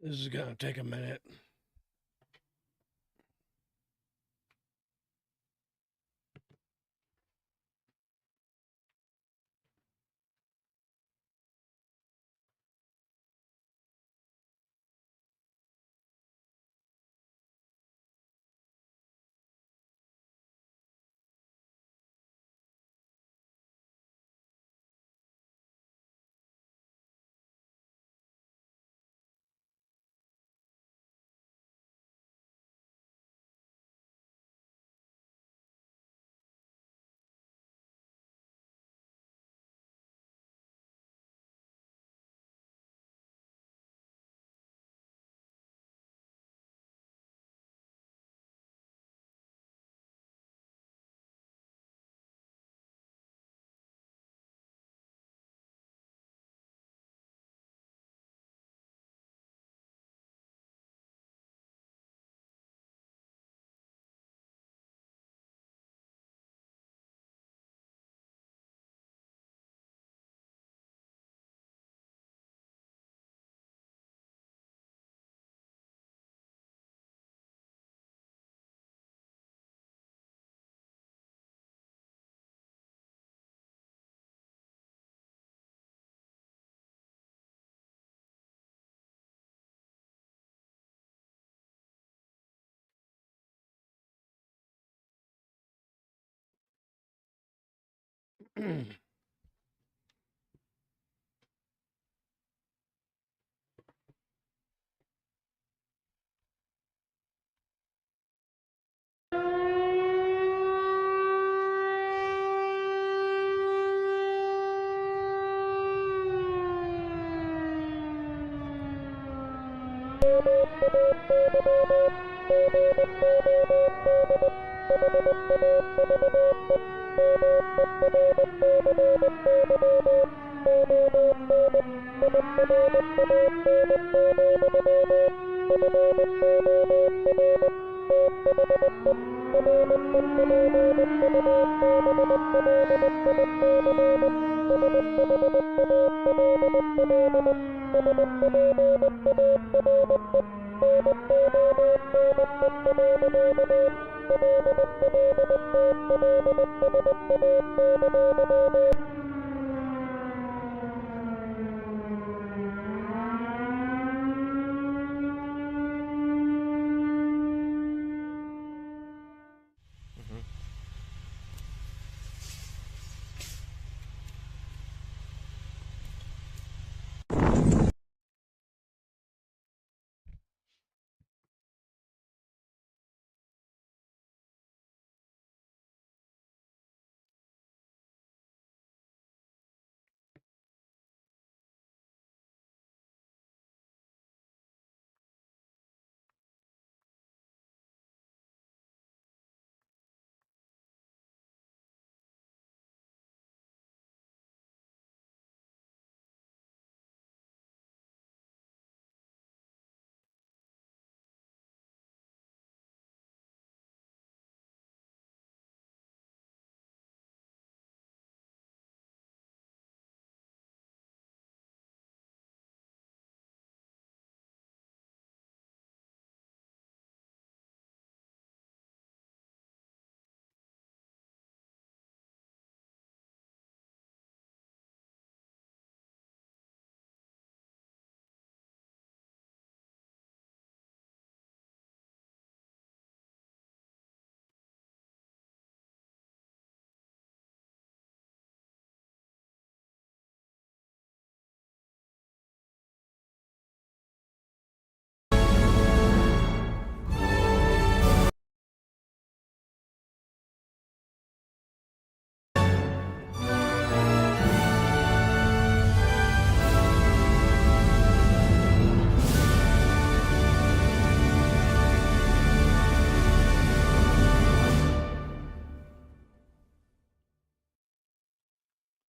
This is gonna take a minute.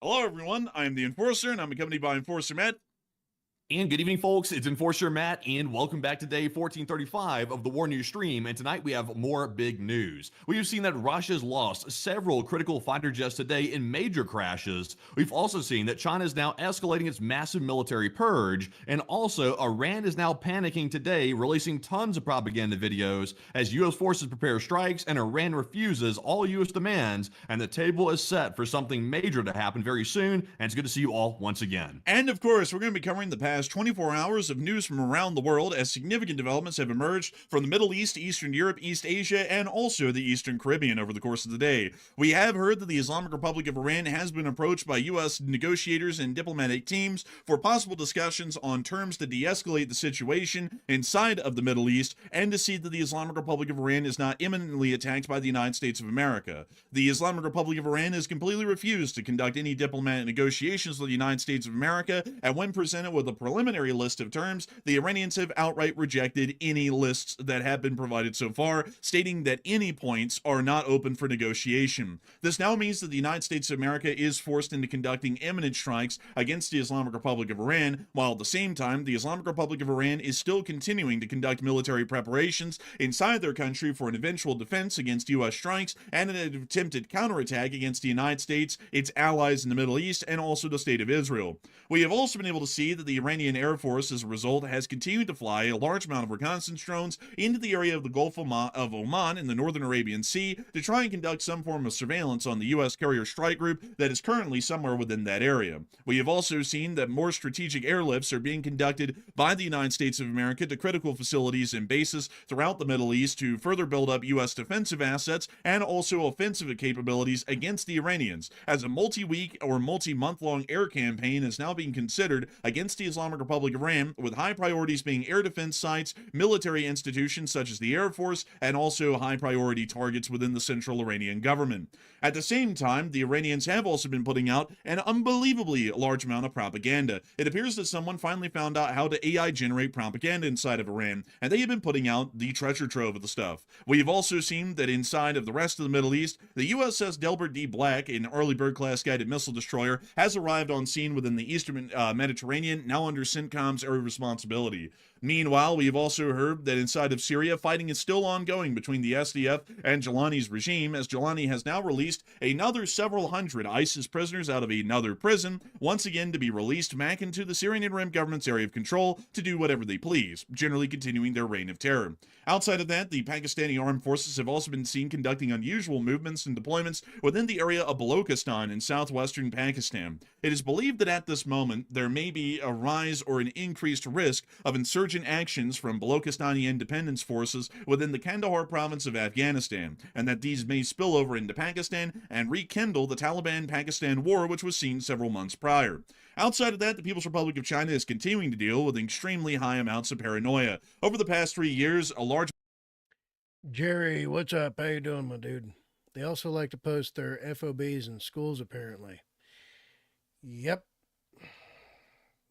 Hello, everyone. I'm the Enforcer, and I'm accompanied by Enforcer Matt. And good evening, folks. It's Enforcer Matt, and welcome back to day 1435 of the War News stream. And tonight we have more big news. We've seen that Russia's lost several critical fighter jets today in major crashes. We've also seen that China is now escalating its massive military purge, and also Iran is now panicking today, releasing tons of propaganda videos as U.S. forces prepare strikes and Iran refuses all U.S. demands. And the table is set for something major to happen very soon. And it's good to see you all once again. And of course, we're going to be covering the past 24 hours of news from around the world as significant developments have emerged from the Middle East, Eastern Europe, East Asia, and also the Eastern Caribbean over the course of the day. We have heard that the Islamic Republic of Iran has been approached by U.S. negotiators and diplomatic teams for possible discussions on terms to de-escalate the situation inside of the Middle East and to see that the Islamic Republic of Iran is not imminently attacked by the United States of America. The Islamic Republic of Iran has completely refused to conduct any diplomatic negotiations with the United States of America, and when presented with a preliminary list of terms, the Iranians have outright rejected any lists that have been provided so far, stating that any points are not open for negotiation. This now means that the United States of America is forced into conducting imminent strikes against the Islamic Republic of Iran, while at the same time, the Islamic Republic of Iran is still continuing to conduct military preparations inside their country for an eventual defense against U.S. strikes and an attempted counterattack against the United States, its allies in the Middle East, and also the state of Israel. We have also been able to see that the Iranian Air Force, as a result, has continued to fly a large amount of reconnaissance drones into the area of the Gulf of Oman in the northern Arabian Sea to try and conduct some form of surveillance on the U.S. carrier strike group that is currently somewhere within that area. We have also seen that more strategic airlifts are being conducted by the United States of America to critical facilities and bases throughout the Middle East to further build up U.S. defensive assets and also offensive capabilities against the Iranians, as a multi-week or multi-month-long air campaign is now being considered against the Islamic Republic of Iran, with high priorities being air defense sites, military institutions such as the Air Force, and also high priority targets within the central Iranian government. At the same time, the Iranians have also been putting out an unbelievably large amount of propaganda. It appears that someone finally found out how to AI generate propaganda inside of Iran, and they have been putting out the treasure trove of the stuff. We have also seen that inside of the rest of the Middle East, the USS Delbert D. Black, an Arleigh Burke-class guided missile destroyer, has arrived on scene within the Eastern Mediterranean, now under CENTCOM's area of responsibility. Meanwhile, we have also heard that inside of Syria, fighting is still ongoing between the SDF and Jelani's regime, as Jelani has now released another several hundred ISIS prisoners out of another prison, once again to be released back into the Syrian interim government's area of control to do whatever they please, generally continuing their reign of terror. Outside of that, the Pakistani armed forces have also been seen conducting unusual movements and deployments within the area of Balochistan in southwestern Pakistan. It is believed that at this moment, there may be a rise or an increased risk of insurgent actions from Balochistani independence forces within the Kandahar province of Afghanistan, and that these may spill over into Pakistan and rekindle the Taliban-Pakistan war, which was seen several months prior. Outside of that, the People's Republic of China is continuing to deal with extremely high amounts of paranoia. Over the past 3 years, a large Jerry, what's up? How you doing, my dude? They also like to post their FOBs in schools, apparently. Yep.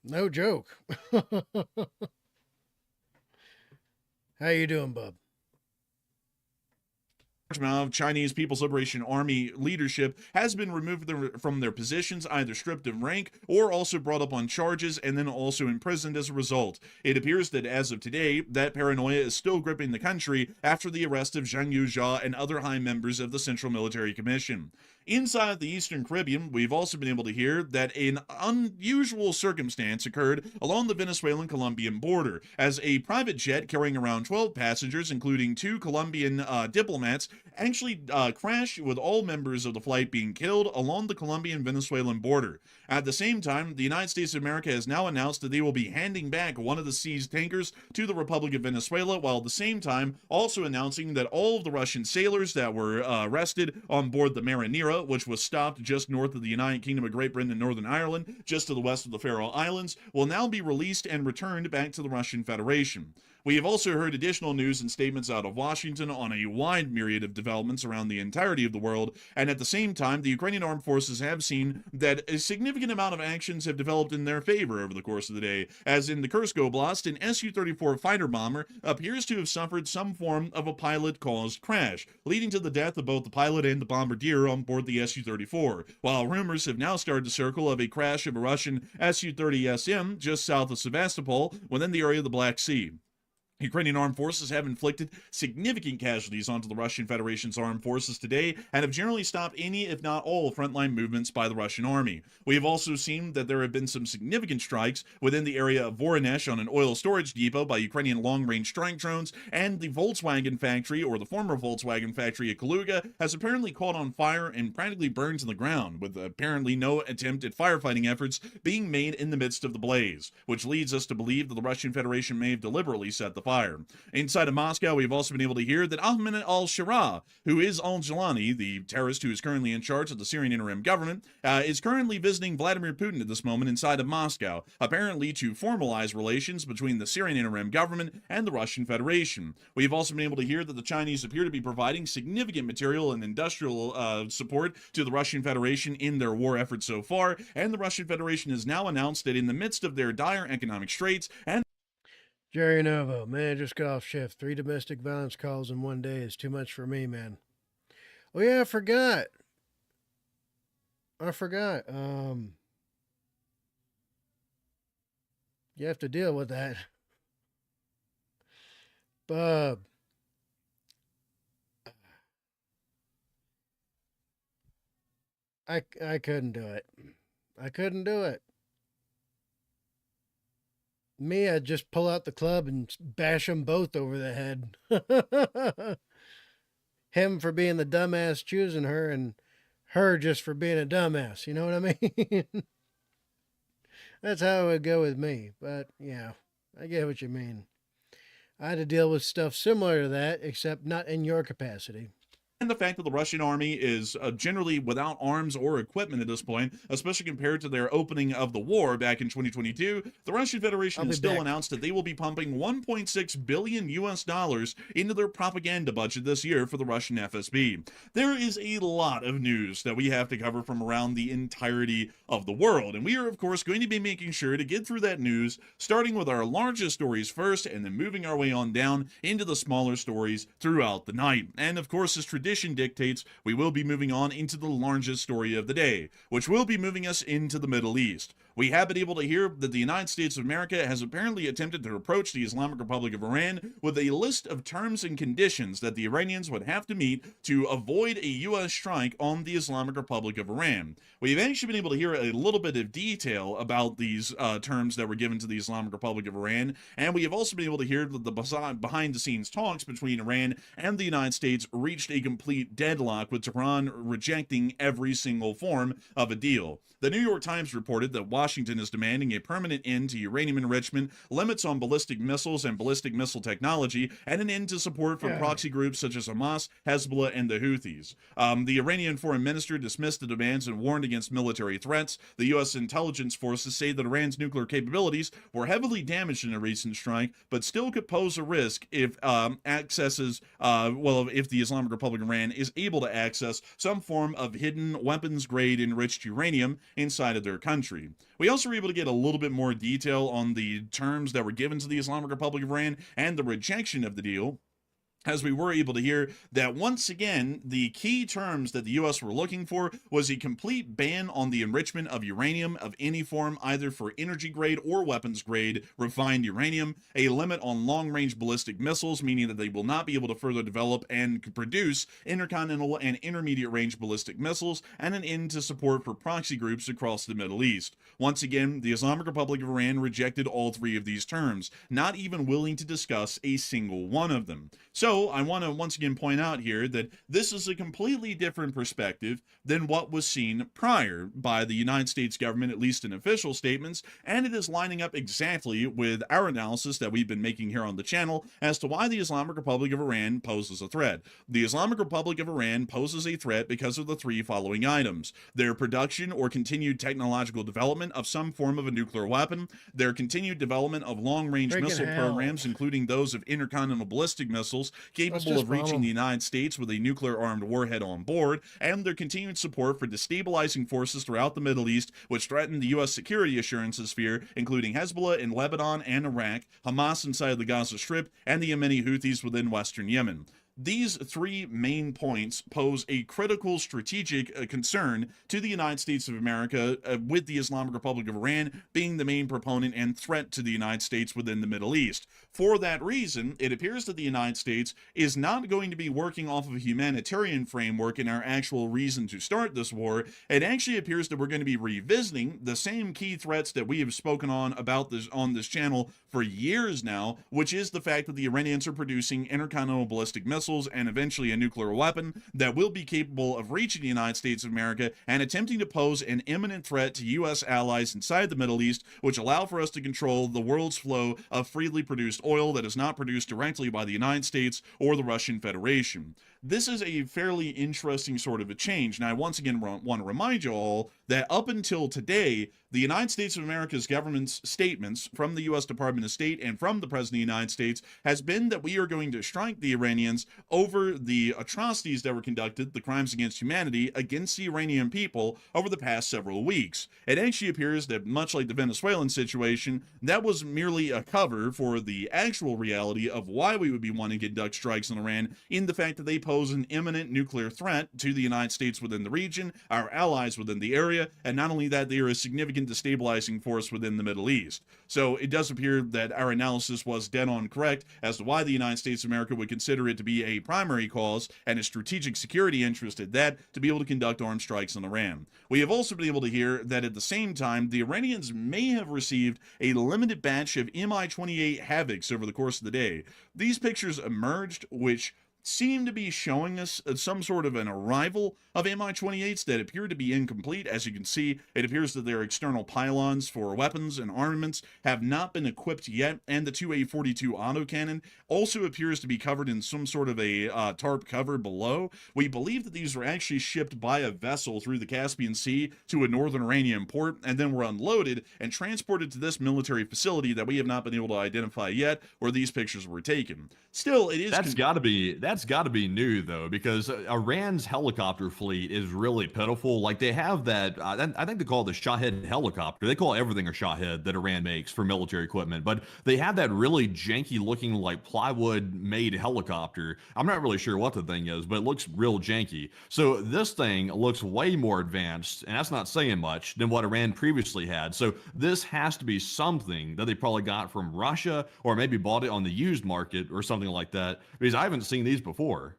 No joke. How you doing, bub? amount of Chinese People's Liberation Army leadership has been removed from their positions, either stripped of rank or also brought up on charges and then also imprisoned as a result. It appears that as of today, that paranoia is still gripping the country after the arrest of Zhang Yuzhou and other high members of the Central Military Commission. Inside the Eastern Caribbean, we've also been able to hear that an unusual circumstance occurred along the Venezuelan-Colombian border, as a private jet carrying around 12 passengers, including 2 Colombian diplomats, actually crashed with all members of the flight being killed along the Colombian-Venezuelan border. At the same time, the United States of America has now announced that they will be handing back one of the seized tankers to the Republic of Venezuela, while at the same time also announcing that all of the Russian sailors that were arrested on board the Marinera, which was stopped just north of the United Kingdom of Great Britain and Northern Ireland, just to the west of the Faroe Islands, will now be released and returned back to the Russian Federation. We have also heard additional news and statements out of Washington on a wide myriad of developments around the entirety of the world, and at the same time, the Ukrainian armed forces have seen that a significant amount of actions have developed in their favor over the course of the day, as in the Kursk Oblast, an Su-34 fighter bomber appears to have suffered some form of a pilot-caused crash, leading to the death of both the pilot and the bombardier on board the Su-34, while rumors have now started to circle of a crash of a Russian Su-30SM just south of Sevastopol within the area of the Black Sea. Ukrainian armed forces have inflicted significant casualties onto the Russian Federation's armed forces today and have generally stopped any, if not all, frontline movements by the Russian army. We have also seen that there have been some significant strikes within the area of Voronezh on an oil storage depot by Ukrainian long-range strike drones, and the Volkswagen factory, or the former Volkswagen factory at Kaluga, has apparently caught on fire and practically burned to the ground, with apparently no attempt at firefighting efforts being made in the midst of the blaze, which leads us to believe that the Russian Federation may have deliberately set the fire. Inside of Moscow, we've also been able to hear that Ahmed al-Shara, who is al-Jilani, the terrorist who is currently in charge of the Syrian interim government, is currently visiting Vladimir Putin at this moment inside of Moscow, apparently to formalize relations between the Syrian interim government and the Russian Federation. We've also been able to hear that the Chinese appear to be providing significant material and industrial support to the Russian Federation in their war efforts so far, and the Russian Federation has now announced that in the midst of their dire economic straits and Jerry Novo, man, just got off shift. 3 domestic violence calls in one day is too much for me, man. Oh yeah, I forgot. You have to deal with that. Bub. I couldn't do it. I couldn't do it. Me, I'd just pull out the club and bash them both over the head. Him for being the dumbass choosing her, and her just for being a dumbass. You know what I mean? That's how it would go with me. But, yeah, I get what you mean. I had to deal with stuff similar to that, except not in your capacity. the fact that the Russian army is generally without arms or equipment at this point, especially compared to their opening of the war back in 2022, the Russian Federation has still announced that they will be pumping $1.6 billion into their propaganda budget this year for the Russian FSB. There is a lot of news that we have to cover from around the entirety of the world, and we are, of course, going to be making sure to get through that news, starting with our largest stories first, and then moving our way on down into the smaller stories throughout the night. And, of course, as tradition dictates, we will be moving on into the largest story of the day, which will be moving us into the Middle East. We have been able to hear that the United States of America has apparently attempted to approach the Islamic Republic of Iran with a list of terms and conditions that the Iranians would have to meet to avoid a U.S. strike on the Islamic Republic of Iran. We've actually been able to hear a little bit of detail about these terms that were given to the Islamic Republic of Iran, and we have also been able to hear that the behind-the-scenes talks between Iran and the United States reached a complete deadlock, with Tehran rejecting every single form of a deal. The New York Times reported that Washington is demanding a permanent end to uranium enrichment, limits on ballistic missiles and ballistic missile technology, and an end to support for proxy groups such as Hamas, Hezbollah, and the Houthis. The Iranian foreign minister dismissed the demands and warned against military threats. The U.S. intelligence forces say that Iran's nuclear capabilities were heavily damaged in a recent strike, but still could pose a risk if if the Islamic Republic of Iran is able to access some form of hidden weapons-grade enriched uranium inside of their country. We also were able to get a little bit more detail on the terms that were given to the Islamic Republic of Iran and the rejection of the deal, as we were able to hear that once again, the key terms that the U.S. were looking for was a complete ban on the enrichment of uranium of any form, either for energy-grade or weapons-grade refined uranium, a limit on long-range ballistic missiles, meaning that they will not be able to further develop and produce intercontinental and intermediate-range ballistic missiles, and an end to support for proxy groups across the Middle East. Once again, the Islamic Republic of Iran rejected all three of these terms, not even willing to discuss a single one of them. So, So I want to once again point out here that this is a completely different perspective than what was seen prior by the United States government, at least in official statements, and it is lining up exactly with our analysis that we've been making here on the channel as to why the Islamic Republic of Iran poses a threat. The Islamic Republic of Iran poses a threat because of the three following items: their production or continued technological development of some form of a nuclear weapon, their continued development of long-range Freaking missile hell. programs, including those of intercontinental ballistic missiles capable just of reaching bomb 'em. the United States with a nuclear-armed warhead on board, and their continued support for destabilizing forces throughout the Middle East, which threaten the U.S. security assurances sphere, including Hezbollah in Lebanon and Iraq, Hamas inside the Gaza Strip, and the Yemeni Houthis within western Yemen. These three main points pose a critical strategic concern to the United States of America, with the Islamic Republic of Iran being the main proponent and threat to the United States within the Middle East. For that reason, it appears that the United States is not going to be working off of a humanitarian framework in our actual reason to start this war. It actually appears that we're going to be revisiting the same key threats that we have spoken on about this on this channel for years now, which is the fact that the Iranians are producing intercontinental ballistic missiles and eventually a nuclear weapon that will be capable of reaching the United States of America and attempting to pose an imminent threat to U.S. allies inside the Middle East, which allow for us to control the world's flow of freely produced oil that is not produced directly by the United States or the Russian Federation. This is a fairly interesting sort of a change. Now, I once again want to remind you all that up until today, the United States of America's government's statements from the U.S. Department of State and from the President of the United States has been that we are going to strike the Iranians over the atrocities that were conducted, the crimes against humanity, against the Iranian people over the past several weeks. It actually appears that, much like the Venezuelan situation, that was merely a cover for the actual reality of why we would be wanting to conduct strikes on Iran, in the fact that they pose an imminent nuclear threat to the United States within the region, our allies within the area, and not only that, they are a significant destabilizing force within the Middle East. So it does appear that our analysis was dead on correct as to why the United States of America would consider it to be a primary cause and a strategic security interest at that, to be able to conduct armed strikes on Iran. We have also been able to hear that at the same time, the Iranians may have received a limited batch of Mi-28 Havocs over the course of the day. These pictures emerged, which seem to be showing us some sort of an arrival of Mi-28s that appear to be incomplete. As you can see, it appears that their external pylons for weapons and armaments have not been equipped yet, and the 2A42 autocannon also appears to be covered in some sort of a tarp cover below. We believe that these were actually shipped by a vessel through the Caspian Sea to a northern Iranian port, and then were unloaded and transported to this military facility that we have not been able to identify yet, where these pictures were taken. Still, it is... That's got to be new, though, because Iran's helicopter fleet is really pitiful. Like, they have that, I think they call it the Shahed helicopter. They call everything a Shahed that Iran makes for military equipment, but they have that really janky looking, like, plywood made helicopter. I'm not really sure what the thing is, but it looks real janky. So this thing looks way more advanced, and that's not saying much, than what Iran previously had. So this has to be something that they probably got from Russia, or maybe bought it on the used market or something like that, because I haven't seen these before.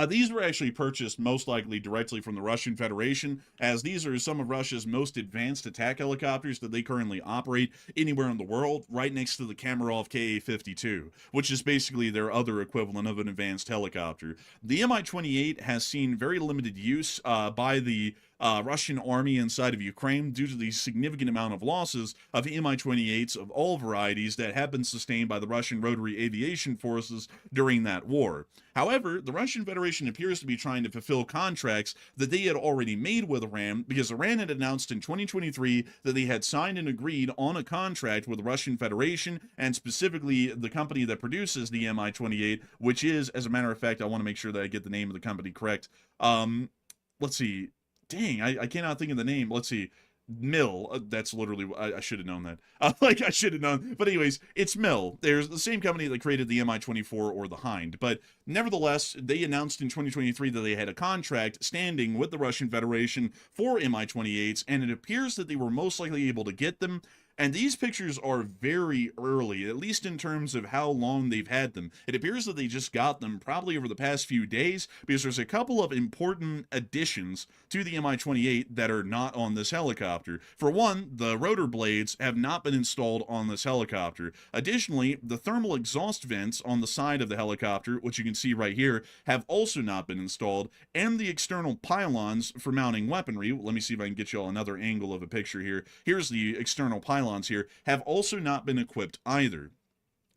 These were actually purchased most likely directly from the Russian Federation, as these are some of Russia's most advanced attack helicopters that they currently operate anywhere in the world, right next to the Kamarov Ka-52, which is basically their other equivalent of an advanced helicopter. The Mi-28 has seen very limited use by the Russian army inside of Ukraine due to the significant amount of losses of Mi-28s of all varieties that have been sustained by the Russian Rotary Aviation Forces during that war. However, the Russian Federation appears to be trying to fulfill contracts that they had already made with Iran, because Iran had announced in 2023 that they had signed and agreed on a contract with the Russian Federation, and specifically the company that produces the Mi-28, which is, as a matter of fact, I want to make sure that I get the name of the company correct. Let's see. Dang, I cannot think of the name. Let's see. Mill. That's literally, I should have known that. I should have known. But anyways, it's Mill. There's the same company that created the Mi-24 or the Hind. But nevertheless, they announced in 2023 that they had a contract standing with the Russian Federation for Mi-28s, and it appears that they were most likely able to get them. And these pictures are very early, at least in terms of how long they've had them. It appears that they just got them probably over the past few days because there's a couple of important additions to the Mi-28 that are not on this helicopter. For one, the rotor blades have not been installed on this helicopter. Additionally, the thermal exhaust vents on the side of the helicopter, which you can see right here, have also not been installed, and the external pylons for mounting weaponry, let me see if I can get you all another angle of a picture here. Here's the external pylons here, have also not been equipped either.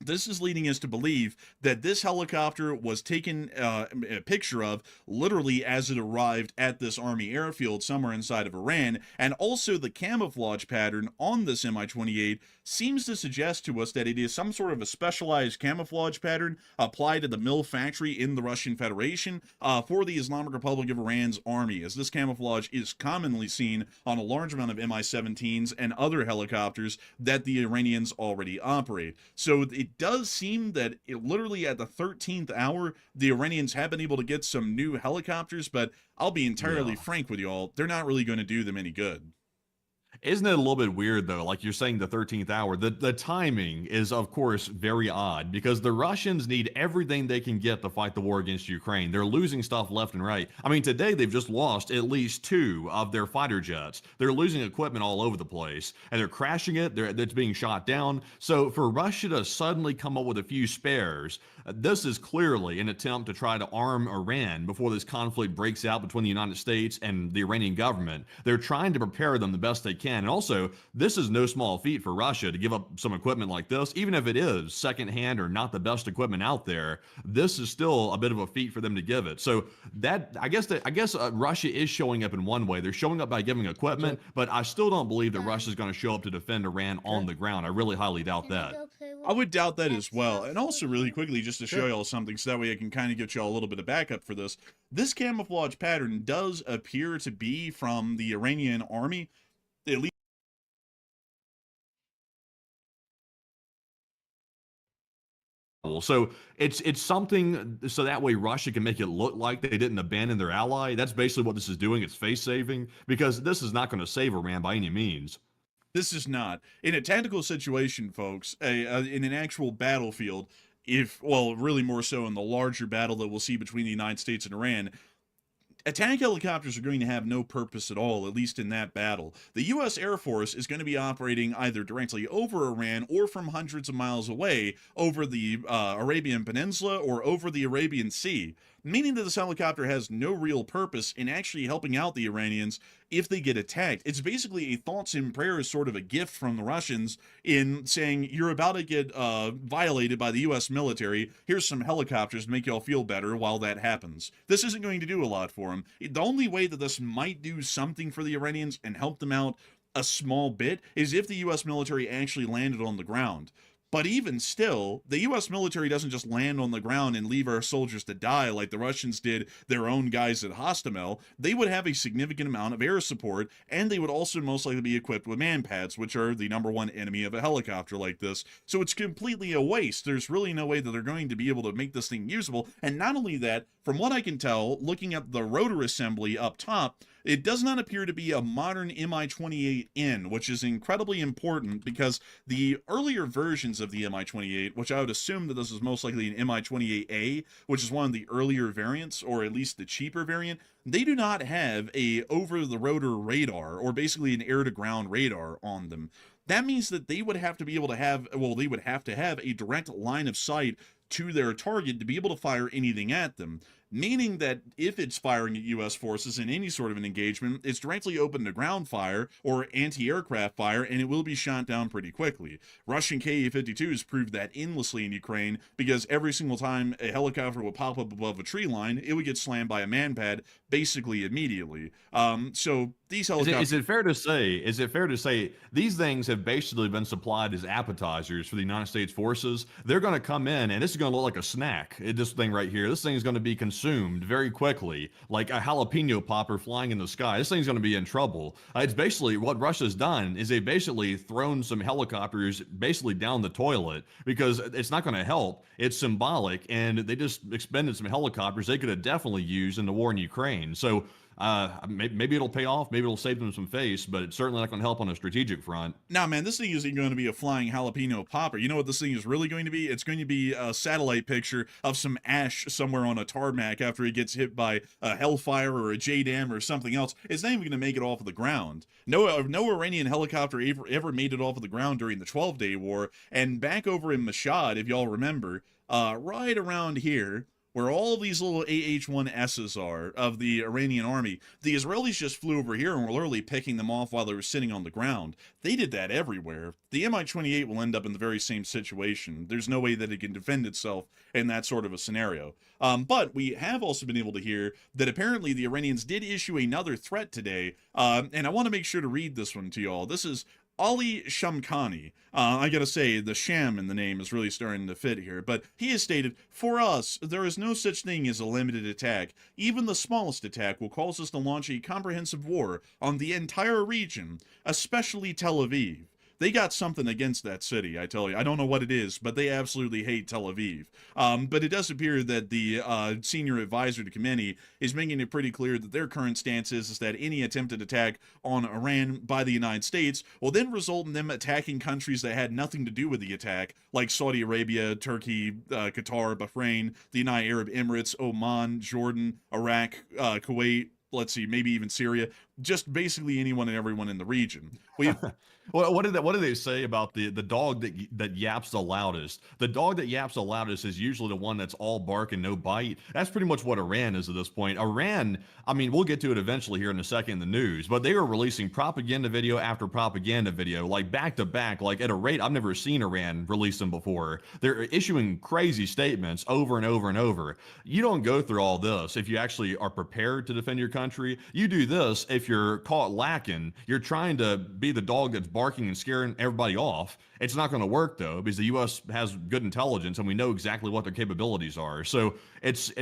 This is leading us to believe that this helicopter was taken a picture of literally as it arrived at this Army airfield somewhere inside of Iran, and also the camouflage pattern on this Mi-28 seems to suggest to us that it is some sort of a specialized camouflage pattern applied to the Mil factory in the Russian Federation for the Islamic Republic of Iran's army, as this camouflage is commonly seen on a large amount of Mi-17s and other helicopters that the Iranians already operate. So it does seem that literally at the 13th hour, the Iranians have been able to get some new helicopters, but I'll be entirely frank with y'all, they're not really going to do them any good. Isn't it a little bit weird though? Like you're saying the 13th hour, the timing is of course very odd because the Russians need everything they can get to fight the war against Ukraine. They're losing stuff left and right. I mean, today they've just lost at least 2 of their fighter jets. They're losing equipment all over the place and they're crashing it. It's being shot down. So for Russia to suddenly come up with a few spares, this is clearly an attempt to try to arm Iran before this conflict breaks out between the United States and the Iranian government. They're trying to prepare them the best they can. And also, this is no small feat for Russia to give up some equipment like this, even if it is secondhand or not the best equipment out there. This is still a bit of a feat for them to give it. So that I guess Russia is showing up in one way. They're showing up by giving equipment, but I still don't believe that Russia is going to show up to defend Iran on the ground. I really highly doubt that. I would doubt that as well. And also, really quickly, just to show y'all something, so that way I can kind of get y'all a little bit of backup for this. This camouflage pattern does appear to be from the Iranian army. At least so it's something so that way Russia can make it look like they didn't abandon their ally. That's basically what this is doing. It's face saving because this is not going to save Iran by any means. this is not. In a tactical situation, folks, in an actual battlefield, well, really more so in the larger battle that we'll see between the United States and Iran, attack helicopters are going to have no purpose at all, at least in that battle. The U.S. Air Force is going to be operating either directly over Iran or from hundreds of miles away over the Arabian Peninsula or over the Arabian Sea, meaning that this helicopter has no real purpose in actually helping out the Iranians if they get attacked. It's basically a thoughts and prayers sort of a gift from the Russians in saying, you're about to get violated by the U.S. military. Here's some helicopters to make y'all feel better while that happens. This isn't going to do a lot for them. The only way that this might do something for the Iranians and help them out a small bit is if the U.S. military actually landed on the ground. But even still, the U.S. military doesn't just land on the ground and leave our soldiers to die like the Russians did their own guys at Hostomel. They would have a significant amount of air support, and they would also most likely be equipped with manpads, which are the #1 enemy of a helicopter like this. So it's completely a waste. There's really no way that they're going to be able to make this thing usable. And not only that, from what I can tell, looking at the rotor assembly up top, it does not appear to be a modern Mi-28N, which is incredibly important because the earlier versions of the Mi-28, which I would assume that this is most likely an Mi-28A, which is one of the earlier variants, or at least the cheaper variant, they do not have a over-the-rotor radar, or basically an air-to-ground radar on them. That means that they would have to be able to have, well, they would have to have a direct line of sight to their target to be able to fire anything at them, meaning that if it's firing at U.S. forces in any sort of an engagement, it's directly open to ground fire or anti-aircraft fire, and it will be shot down pretty quickly. Russian Ka-52s proved that endlessly in Ukraine, because every single time a helicopter would pop up above a tree line, it would get slammed by a manpad basically immediately. So these helicopters... Is it fair to say these things have basically been supplied as appetizers for the United States forces? They're going to come in, and this is going to look like a snack. This thing right here, this thing is going to be consumed very quickly, like a jalapeno popper flying in the sky. This thing's going to be in trouble. It's basically what Russia's done is they've basically thrown some helicopters basically down the toilet because it's not going to help. It's symbolic, and they just expended some helicopters they could have definitely used in the war in Ukraine. So Maybe it'll pay off. Maybe it'll save them some face, but it's certainly not going to help on a strategic front. Nah, man, this thing isn't going to be a flying jalapeno popper. You know what this thing is really going to be? It's going to be a satellite picture of some ash somewhere on a tarmac after he gets hit by a Hellfire or a JDAM or something else. It's not even going to make it off of the ground. No Iranian helicopter ever made it off of the ground during the 12-day war. And back over in Mashhad, if y'all remember, right around here, where all these little AH-1Ss are of the Iranian army, the Israelis just flew over here and were literally picking them off while they were sitting on the ground. They did that everywhere. The Mi-28 will end up in the very same situation. There's no way that it can defend itself in that sort of a scenario. But we have also been able to hear that apparently the Iranians did issue another threat today, and I want to make sure to read this one to y'all. This is Ali Shamkhani. I gotta say, the sham in the name is really starting to fit here, but he has stated, "For us, there is no such thing as a limited attack. Even the smallest attack will cause us to launch a comprehensive war on the entire region, especially Tel Aviv." They got something against that city, I tell you. I don't know what it is, but they absolutely hate Tel Aviv. But it does appear that the senior advisor to Khamenei is making it pretty clear that their current stance is that any attempted attack on Iran by the United States will then result in them attacking countries that had nothing to do with the attack, like Saudi Arabia, Turkey, Qatar, Bahrain, the United Arab Emirates, Oman, Jordan, Iraq, Kuwait, let's see, maybe even Syria, just basically anyone and everyone in the region. Well, what did they say about the dog that yaps the loudest? The dog that yaps the loudest is usually the one that's all bark and no bite. That's pretty much what Iran is at this point. Iran, I mean, we'll get to it eventually here in a second in the news, but they are releasing propaganda video after propaganda video, like back to back, like at a rate I've never seen Iran release them before. They're issuing crazy statements over and over and over. You don't go through all this if you actually are prepared to defend your country. You do this if you're caught lacking. You're trying to be the dog that's barking and scaring everybody off. It's not going to work though, because the U.S. has good intelligence and we know exactly what their capabilities are. So it's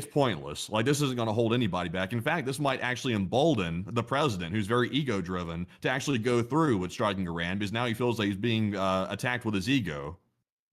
pointless. Like, this isn't going to hold anybody back. In fact, this might actually embolden the president, who's very ego driven, to actually go through with striking Iran, because now he feels like he's being attacked with his ego.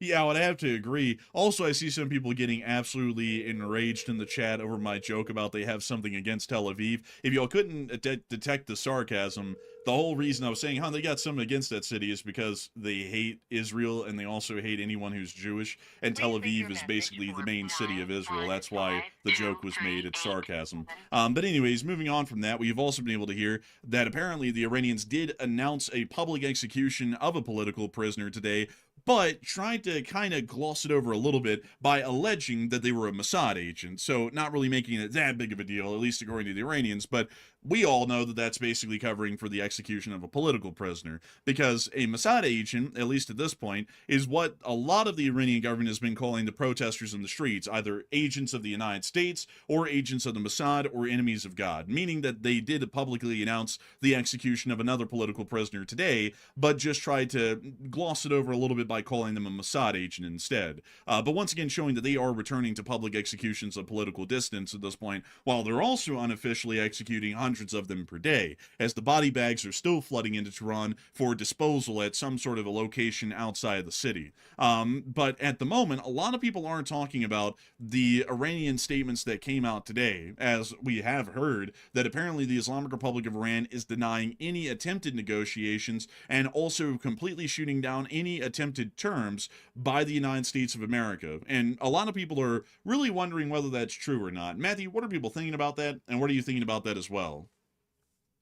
Yeah, I would have to agree. Also, I see some people getting absolutely enraged in the chat over my joke about they have something against Tel Aviv. If y'all couldn't detect the sarcasm, the whole reason I was saying, they got something against that city is because they hate Israel and they also hate anyone who's Jewish. And Tel Aviv is basically the main city of Israel. That's why the joke was made. It's sarcasm. But anyways, moving on from that, we've also been able to hear that apparently the Iranians did announce a public execution of a political prisoner today, but tried to kind of gloss it over a little bit by alleging that they were a Mossad agent. So not really making it that big of a deal, at least according to the Iranians, but we all know that that's basically covering for the execution of a political prisoner, because a Mossad agent, at least at this point, is what a lot of the Iranian government has been calling the protesters in the streets, either agents of the United States or agents of the Mossad or enemies of God, meaning that they did publicly announce the execution of another political prisoner today, but just tried to gloss it over a little bit by calling them a Mossad agent instead. But once again, showing that they are returning to public executions of political dissidents at this point, while they're also unofficially executing hundreds of them per day, as the body bags are still flooding into Tehran for disposal at some sort of a location outside of the city. But at the moment, a lot of people aren't talking about the Iranian statements that came out today, as we have heard that apparently the Islamic Republic of Iran is denying any attempted negotiations and also completely shooting down any attempted terms by the United States of America. And a lot of people are really wondering whether that's true or not. Matthew, what are people thinking about that? And what are you thinking about that as well?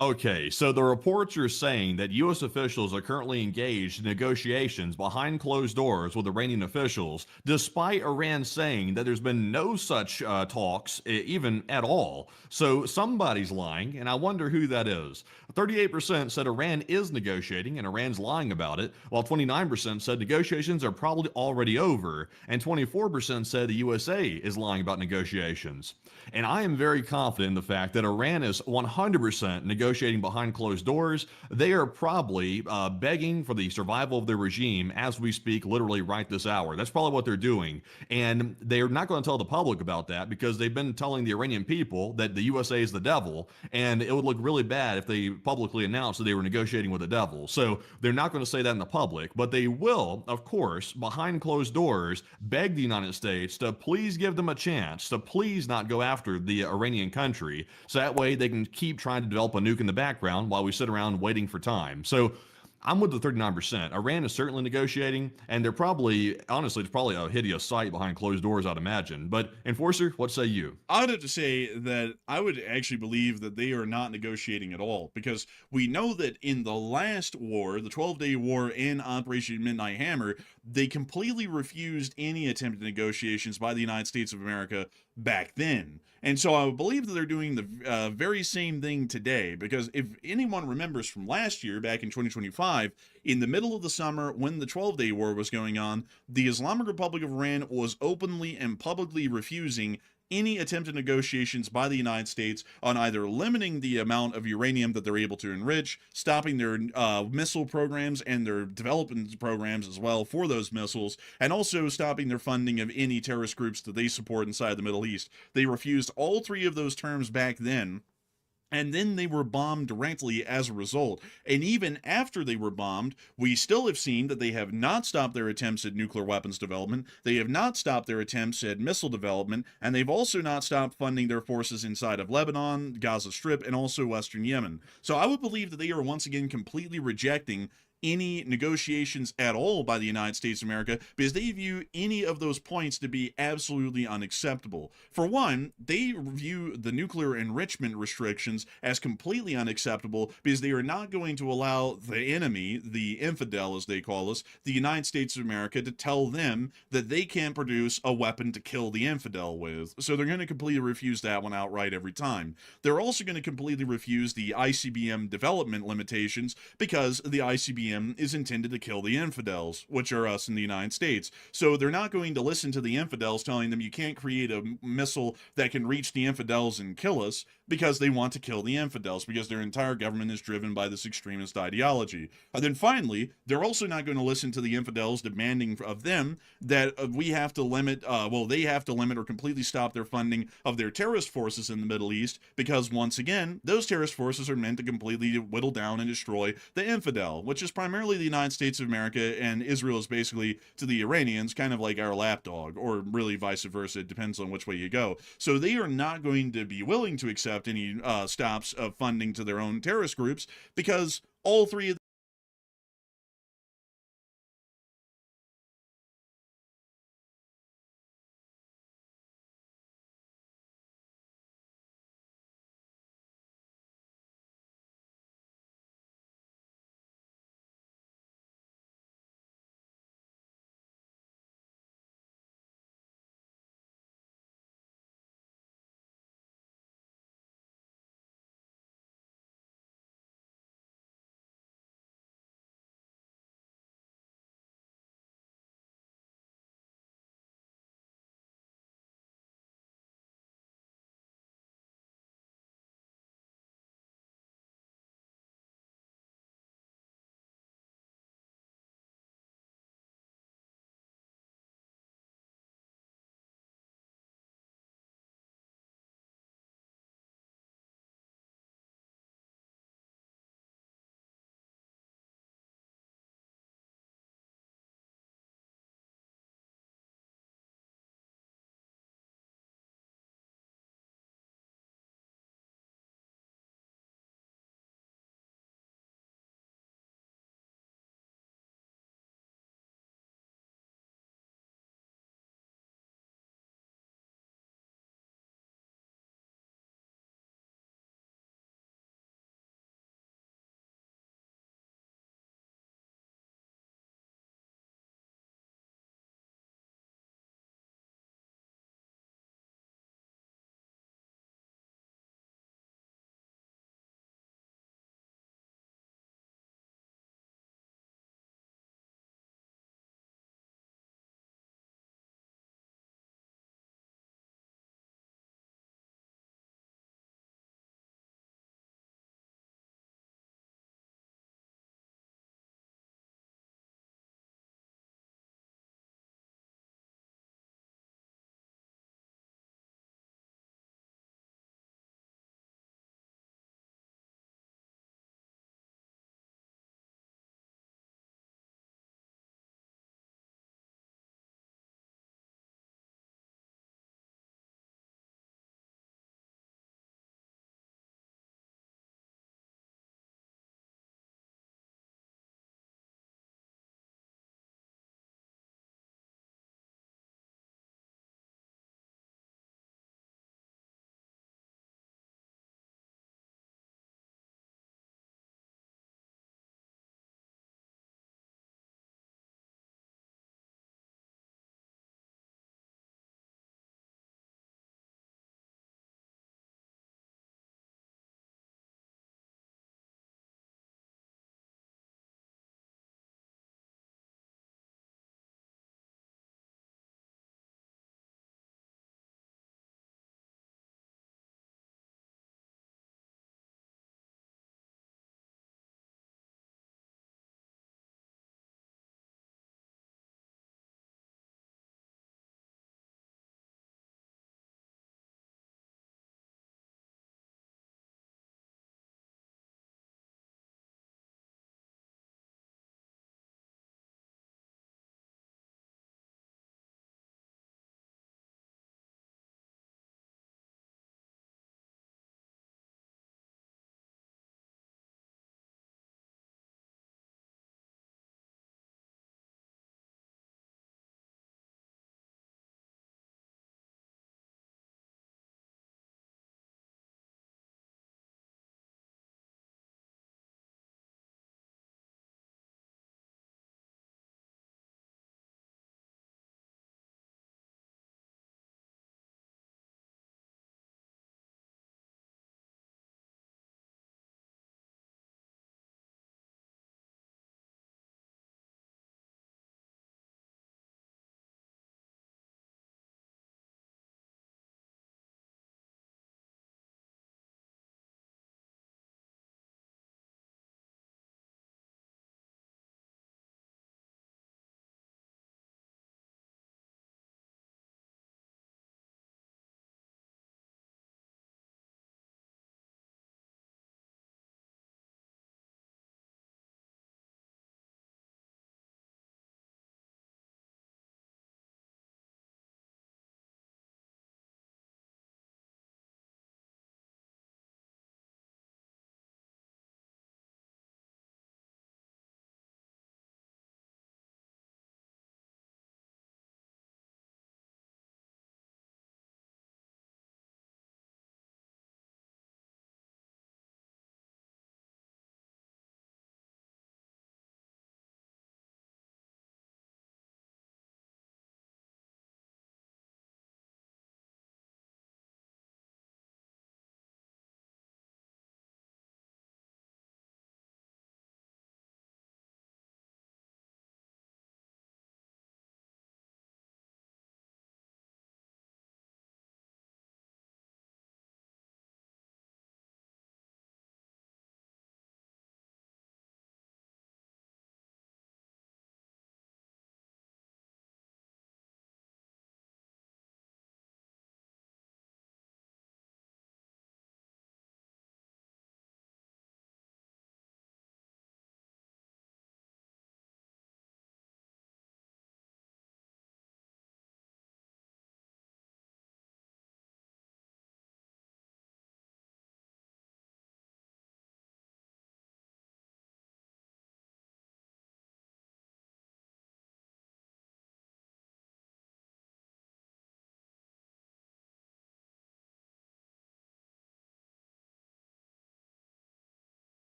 Okay, so the reports are saying that U.S. officials are currently engaged in negotiations behind closed doors with Iranian officials, despite Iran saying that there's been no such talks, even at all. So somebody's lying, and I wonder who that is. 38% said Iran is negotiating, and Iran's lying about it, while 29% said negotiations are probably already over, and 24% said the USA is lying about negotiations. And I am very confident in the fact that Iran is 100% negotiating negotiating behind closed doors. They are probably begging for the survival of their regime as we speak, literally right this hour. That's probably what they're doing. And they're not going to tell the public about that because they've been telling the Iranian people that the USA is the devil. And it would look really bad if they publicly announced that they were negotiating with the devil. So they're not going to say that in the public, but they will, of course, behind closed doors, beg the United States to please give them a chance, to please not go after the Iranian country. So that way they can keep trying to develop a nuke in the background while we sit around waiting for time. So I'm with the 39%. Iran is certainly negotiating, and they're probably, honestly, it's probably a hideous sight behind closed doors, I'd imagine. But, Enforcer, what say you? I would have to say that I would actually believe that they are not negotiating at all, because we know that in the last war, the 12-day war in Operation Midnight Hammer, they completely refused any attempt at negotiations by the United States of America back then. And so I would believe that they're doing the very same thing today, because if anyone remembers from last year, back in 2025, in the middle of the summer when the 12-day war was going on, the Islamic Republic of Iran was openly and publicly refusing any attempt at negotiations by the United States on either limiting the amount of uranium that they're able to enrich, stopping their missile programs and their development programs as well for those missiles, and also stopping their funding of any terrorist groups that they support inside the Middle East. They refused all three of those terms back then. And then they were bombed directly as a result. And even after they were bombed, we still have seen that they have not stopped their attempts at nuclear weapons development. They have not stopped their attempts at missile development. And they've also not stopped funding their forces inside of Lebanon, Gaza Strip, and also Western Yemen. So I would believe that they are once again completely rejecting any negotiations at all by the United States of America, because they view any of those points to be absolutely unacceptable. For one, they view the nuclear enrichment restrictions as completely unacceptable because they are not going to allow the enemy, the infidel as they call us, the United States of America, to tell them that they can't produce a weapon to kill the infidel with. So they're going to completely refuse that one outright every time. They're also going to completely refuse the ICBM development limitations because the ICBM is intended to kill the infidels, which are us in the United States. So they're not going to listen to the infidels telling them you can't create a missile that can reach the infidels and kill us, because they want to kill the infidels, because their entire government is driven by this extremist ideology. And then finally, they're also not going to listen to the infidels demanding of them that we have to limit, they have to limit or completely stop their funding of their terrorist forces in the Middle East, because once again, those terrorist forces are meant to completely whittle down and destroy the infidel, which is primarily the United States of America, and Israel is basically, to the Iranians, kind of like our lapdog, or really vice versa. It depends on which way you go. So they are not going to be willing to accept any stops of funding to their own terrorist groups, because all three of